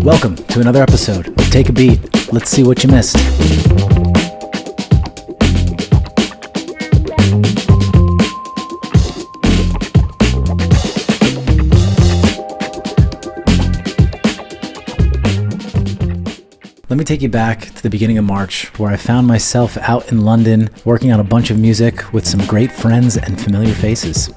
Welcome to another episode of Take a Beat. Let's see what you missed. Let me take you back to the beginning of March, where I found myself out in London working on a bunch of music with some great friends and familiar faces.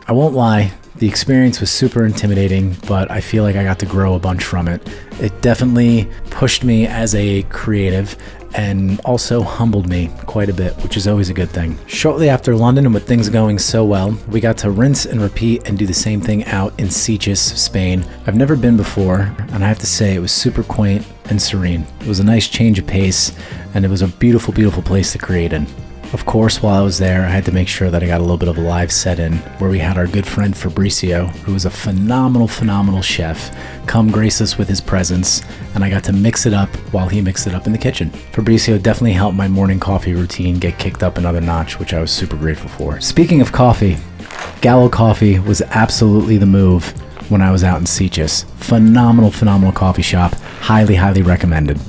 I won't lie, the experience was super intimidating, but I feel like I got to grow a bunch from it. It definitely pushed me as a creative and also humbled me quite a bit, which is always a good thing. Shortly after London, and with things going so well, we got to rinse and repeat and do the same thing out in Sitges, Spain. I've never been before, and I have to say it was super quaint and serene. It was a nice change of pace, and it was a beautiful, beautiful place to create in. Of course, while I was there, I had to make sure that I got a little bit of a live set in, where we had our good friend Fabrizio, who was a phenomenal chef, come grace us with his presence, and I got to mix it up while he mixed it up in the kitchen. Fabrizio definitely helped my morning coffee routine get kicked up another notch, which I was super grateful for. Speaking of coffee, Gallo Coffee was absolutely the move when I was out in Sitges. Phenomenal coffee shop, highly recommended.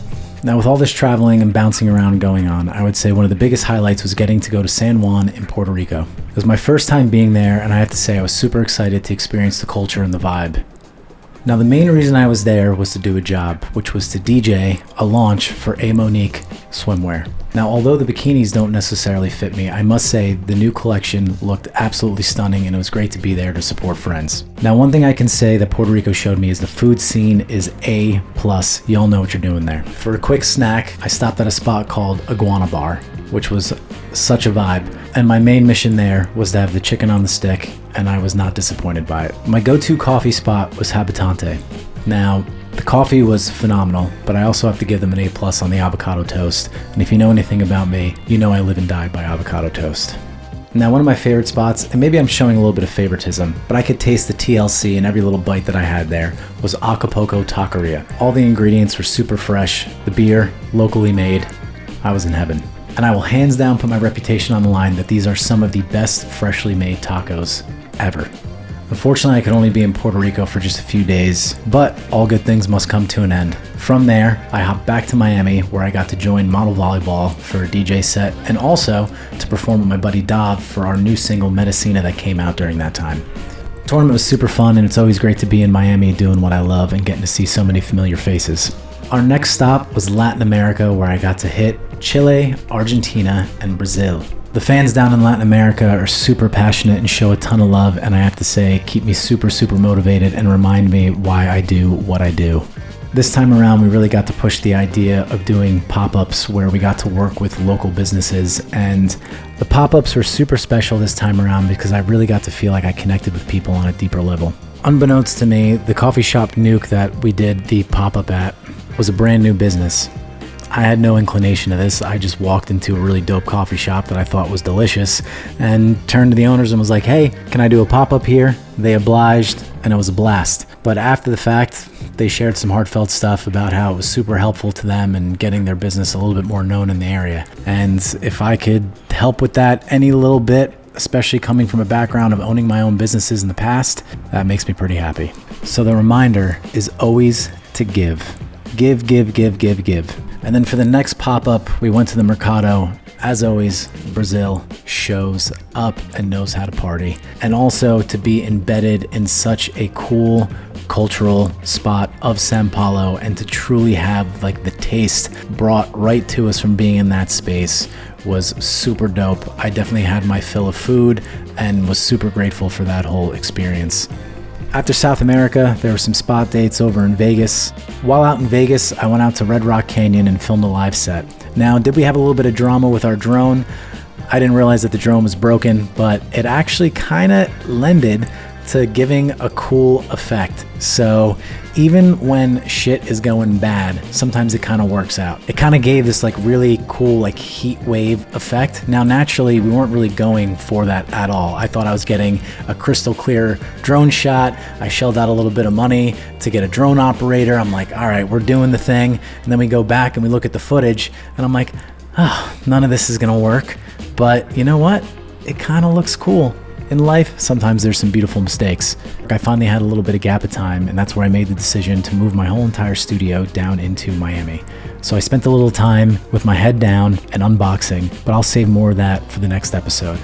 Now, with all this traveling and bouncing around going on, I would say one of the biggest highlights was getting to go to San Juan in Puerto Rico. It was my first time being there, and I have to say I was super excited to experience the culture and the vibe. Now, the main reason I was there was to do a job, which was to DJ a launch for A Monique swimwear. Now, although the bikinis don't necessarily fit me, I must say the new collection looked absolutely stunning, and it was great to be there to support friends. Now, one thing I can say that Puerto Rico showed me is the food scene is A+. Y'all know what you're doing there. For a quick snack, I stopped at a spot called Iguana Bar, which was such a vibe. And my main mission there was to have the chicken on the stick, and I was not disappointed by it. My go-to coffee spot was Habitante. Now, the coffee was phenomenal, but I also have to give them an A+ on the avocado toast. And if you know anything about me, you know I live and die by avocado toast. Now, one of my favorite spots, and maybe I'm showing a little bit of favoritism, but I could taste the TLC in every little bite that I had there, was Acapulco Taqueria. All the ingredients were super fresh, the beer, locally made. I was in heaven. And I will hands down put my reputation on the line that these are some of the best freshly made tacos ever. Unfortunately, I could only be in Puerto Rico for just a few days, but all good things must come to an end. From there, I hopped back to Miami, where I got to join Model Volleyball for a DJ set, and also to perform with my buddy Dov for our new single Medicina that came out during that time. The tournament was super fun, and it's always great to be in Miami doing what I love and getting to see so many familiar faces. Our next stop was Latin America, where I got to hit Chile, Argentina, and Brazil. The fans down in Latin America are super passionate and show a ton of love, and I have to say, keep me super motivated and remind me why I do what I do. This time around, we really got to push the idea of doing pop-ups where we got to work with local businesses, and the pop-ups were super special this time around because I really got to feel like I connected with people on a deeper level. Unbeknownst to me, the coffee shop Nuke that we did the pop-up at was a brand new business. I had no inclination to this. I just walked into a really dope coffee shop that I thought was delicious and turned to the owners and was like, hey, can I do a pop-up here? They obliged, and it was a blast. But after the fact, they shared some heartfelt stuff about how it was super helpful to them and getting their business a little bit more known in the area. And if I could help with that any little bit, especially coming from a background of owning my own businesses in the past, that makes me pretty happy. So the reminder is always to give. Give. And then for the next pop-up, we went to the Mercado. As always, Brazil shows up and knows how to party. And also to be embedded in such a cool cultural spot of São Paulo and to truly have like the taste brought right to us from being in that space was super dope. I definitely had my fill of food and was super grateful for that whole experience. After South America, there were some spot dates over in Vegas. While out in Vegas, I went out to Red Rock Canyon and filmed a live set. Now, did we have a little bit of drama with our drone? I didn't realize that the drone was broken, but it actually kind of lended to giving a cool effect. So even when shit is going bad, sometimes it kind of works out. It kind of gave this like really cool like heat wave effect. Now naturally we weren't really going for that at all. I thought I was getting a crystal clear drone shot. I shelled out a little bit of money to get a drone operator. I'm like, all right, we're doing the thing. And then we go back and we look at the footage and I'm like, oh, none of this is gonna work. But you know what? It kind of looks cool. In life, sometimes there's some beautiful mistakes. I finally had a little bit of gap of time, and that's where I made the decision to move my whole entire studio down into Miami. So I spent a little time with my head down and unboxing, but I'll save more of that for the next episode.